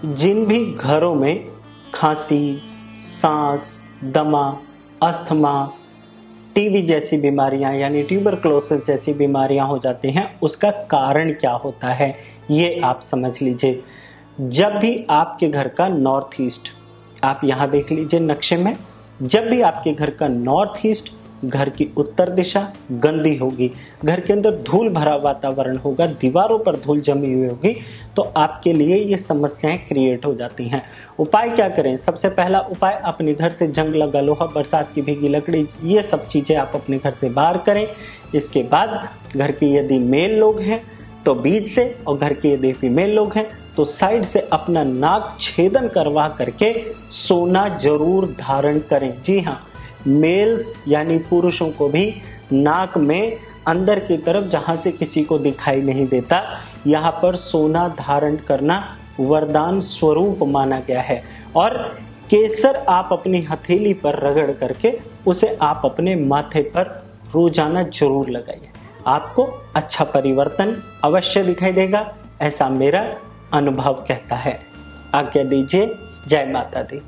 जिन भी घरों में खांसी, सांस, दमा, अस्थमा, टीबी जैसी बीमारियां यानी ट्यूबरक्लोसिस जैसी बीमारियां हो जाती हैं, उसका कारण क्या होता है ये आप समझ लीजिए। जब भी आपके घर का नॉर्थ ईस्ट, आप यहाँ देख लीजिए नक्शे में, जब भी आपके घर का नॉर्थ ईस्ट, घर की उत्तर दिशा गंदी होगी, घर के अंदर धूल भरा वातावरण होगा, दीवारों पर धूल जमी हुई होगी, तो आपके लिए ये समस्याएं क्रिएट हो जाती हैं। उपाय क्या करें? सबसे पहला उपाय, अपने घर से जंग लगा लोहा, बरसात की भीगी लकड़ी, ये सब चीजें आप अपने घर से बाहर करें। इसके बाद घर के यदि मेल लोग हैं तो बीच से, और घर के यदि फीमेल लोग हैं तो साइड से अपना नाक छेदन करवा करके सोना जरूर धारण करें। जी हाँ, मेल्स यानी पुरुषों को भी नाक में अंदर की तरफ, जहां से किसी को दिखाई नहीं देता, यहाँ पर सोना धारण करना वरदान स्वरूप माना गया है। और केसर आप अपनी हथेली पर रगड़ करके उसे आप अपने माथे पर रोजाना जरूर लगाइए, आपको अच्छा परिवर्तन अवश्य दिखाई देगा, ऐसा मेरा अनुभव कहता है। आज्ञा दीजिए। जय माता दी।